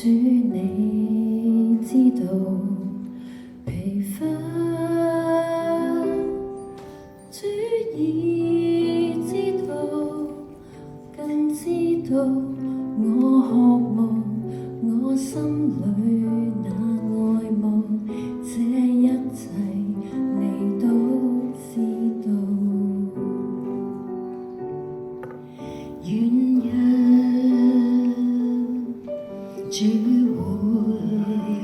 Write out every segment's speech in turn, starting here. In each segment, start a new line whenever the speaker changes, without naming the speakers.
主你知道疲乏，主已知道，更知道我渴望，我心裏那愛慕，這一切你都知道。軟弱，主會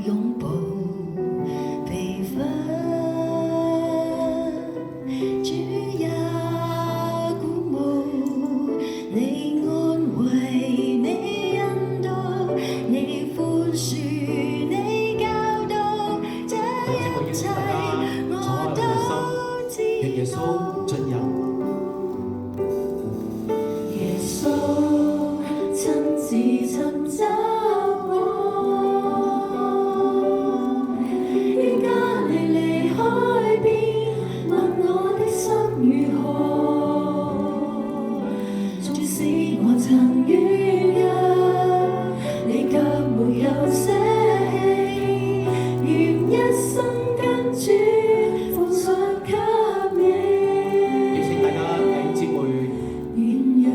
擁抱疲乏，主也鼓舞你，安慰你，引導你，寬恕你，教導，這一切我都知道。
耶穌進入，
耶穌親自尋找我，於加利利海邊問我的心如何，縱使我曾軟弱，你卻沒有捨棄，願一生跟主奉上給你。
邀請大家弟兄姊妹
軟弱，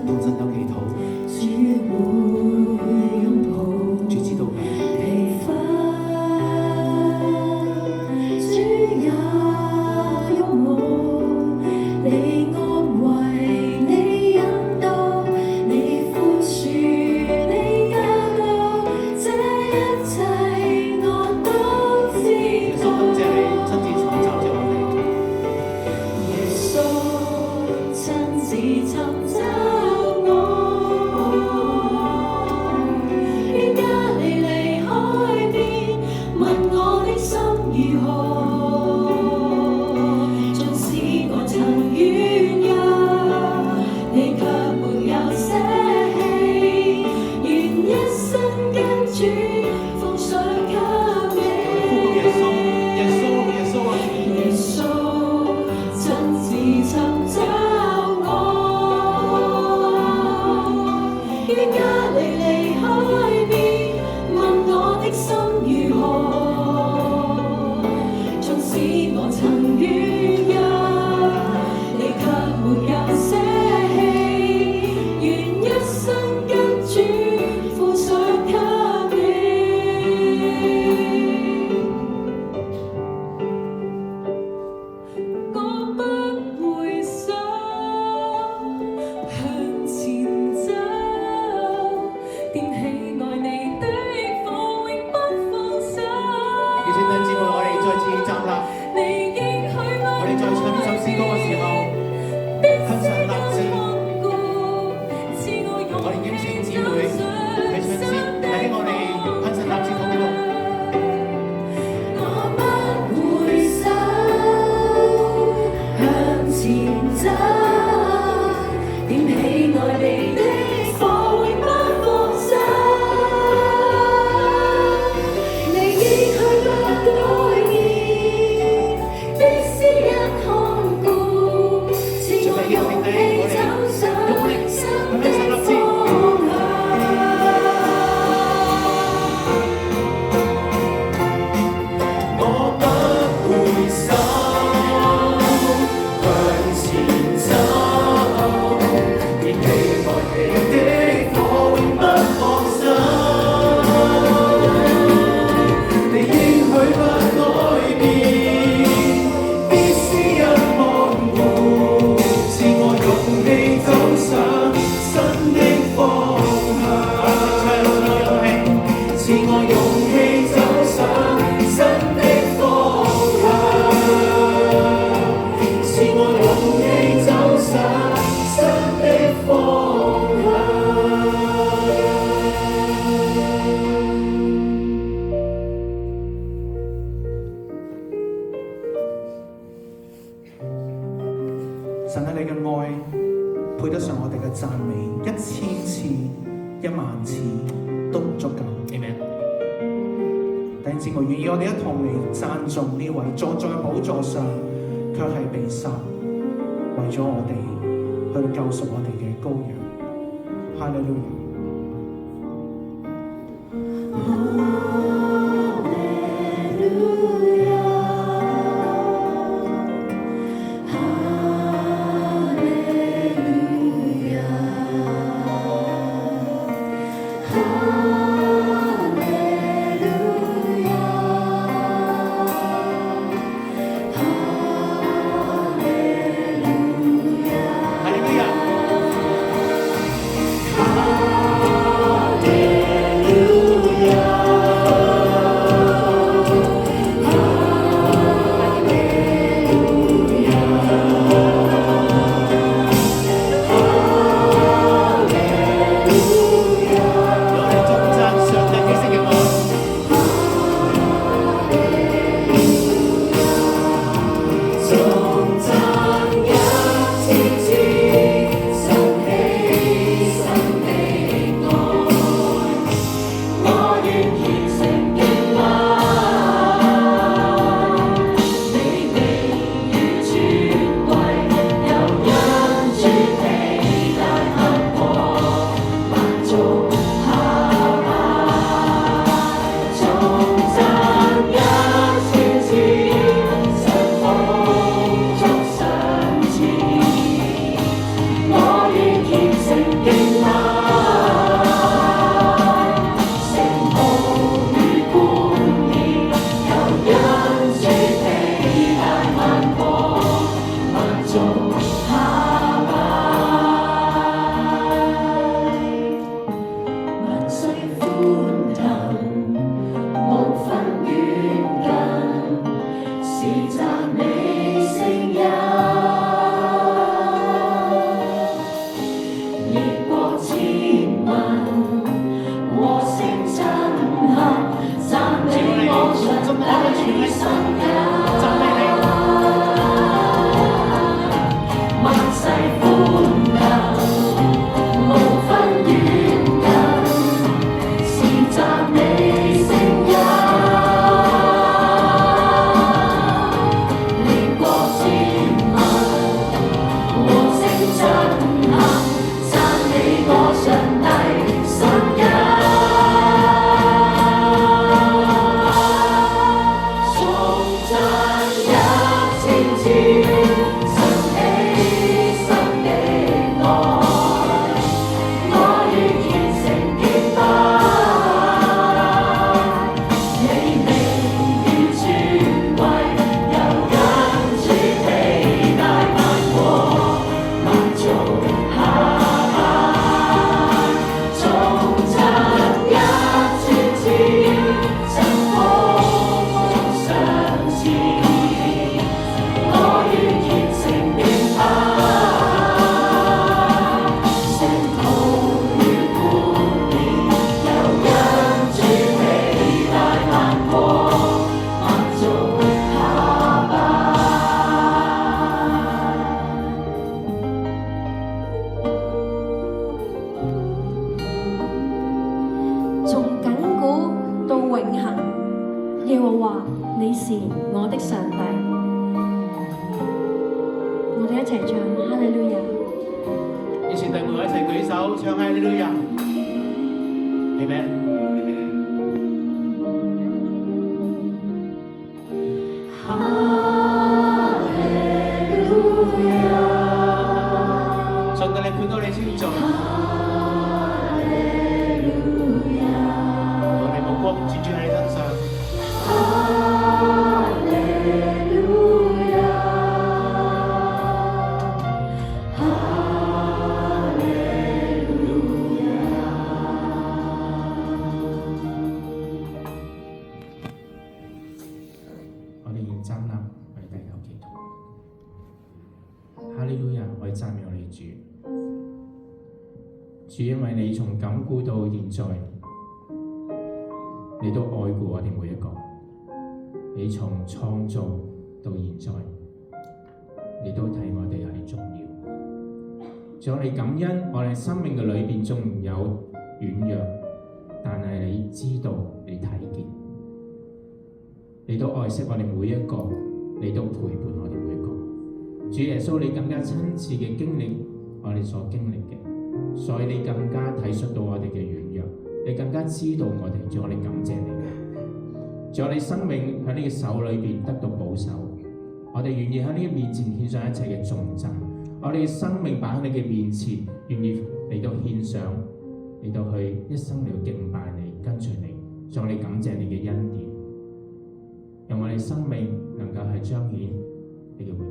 同神有祈禱，
主會擁抱
主知道嘅。
疲乏，主也擁我，你安慰你，引導你，寬恕你，教導，這一切我都知
耶穌
道。
感謝你親自尋找咗我哋，
耶穌親自尋找我，於加利利海邊問我的心如何，縱使我曾軟弱，你卻沒有捨棄，願一生跟主奉上給你。
耶穌，耶穌，耶穌啊！
耶穌親自尋找我，於加利利海邊問我的心如何，縱使我曾軟弱，你卻沒有捨棄，願一生跟主奉上給你。我不回首，向前走，點喜愛你的火永不放手。
邀請弟兄姊妹，我哋再次站立，
你應許
我哋再唱呢首詩歌嘅時候，向上立志。我哋邀請姊妹喺唱詩，弟兄我哋向上立志禱告。
我不回首，向前走，點喜愛你的火永不放手。你應許不改變，的私人看顧，賜我勇氣走上新的方向。
我不回首，向前走，仍期待你的火永不放手。你應許不改變，必施恩看顧，賜我勇氣走上新的方向。賜我勇氣走上新的方向，賜我勇氣走上新的方向。神啊，你嘅愛配得上我哋嘅讚美，1000次、10000次都唔足夠。Amen。弟兄姊妹，願意我哋一同嚟讚頌呢位坐在寶座上，卻係被殺，為咗我哋去救贖我哋嘅羔羊。哈利路亞。
耶和華，你是我的上帝。我哋一齊唱哈利路亞。
以前弟兄一齊舉手唱哈利路亞。Amen。上帝，你配到你稱頌。我哋目光專注喺你身上。我哋現站立，我哋低頭祈禱。哈利路亞，我哋讚美我哋主。主，因為你從亙古到現在，你都愛顧我哋每一個。你從創造到現在，你都睇我哋係重要。主，我哋感恩，我哋生命嘅裏邊縱然有軟弱，但係你知道，你睇見，你都愛惜我哋每一個，你都陪伴我哋每一個。主耶穌，你更加親自嘅經歷我哋所經歷嘅，所以你更加體恤到我哋嘅軟弱，
你更加知道我哋，主我哋感謝你。主我哋生命喺你嘅手裏邊得到保守，我哋願意喺你嘅面前獻上一切嘅頌讚，我哋嘅生命擺喺你嘅面前，願意嚟到獻上，嚟到去一生嚟到敬拜你，跟隨你。主我哋感謝你嘅恩典，讓我哋生命能夠係彰顯你嘅榮耀，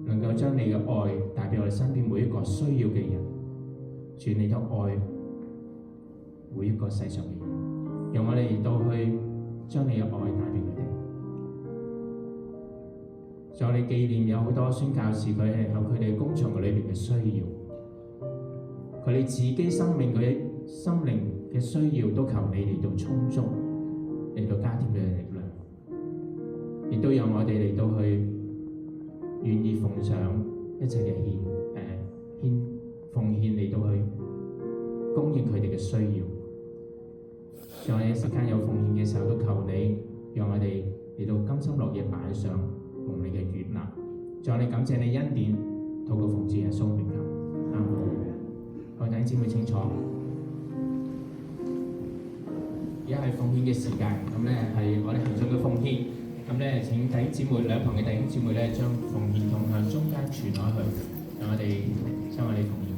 能夠將你嘅愛帶俾我哋身邊每一個需要嘅人。主你都愛每一個世上嘅人，讓我哋到去將你嘅愛帶俾佢哋。在我哋紀念有好多宣教士，佢係有佢哋工場裏邊嘅需要，佢哋自己生命佢心靈嘅需要都求你嚟到充足，嚟到加添佢嘅力量，亦都讓我哋嚟到去願意奉上一切嘅奉獻嚟到去供應佢哋嘅需要。在我哋時間有奉獻嘅時候，都求你讓我哋嚟到甘心樂意擺上，蒙你嘅悅納。在我哋感謝你恩典，禱告奉主耶穌名求，阿門。各位弟兄姊妹清楚，而家係奉獻嘅時間，咁咧係我哋行進嘅奉獻。咁咧請弟兄姊妹兩旁嘅弟兄姊妹咧將奉獻筒向中間傳開去，讓我哋將我哋奉獻。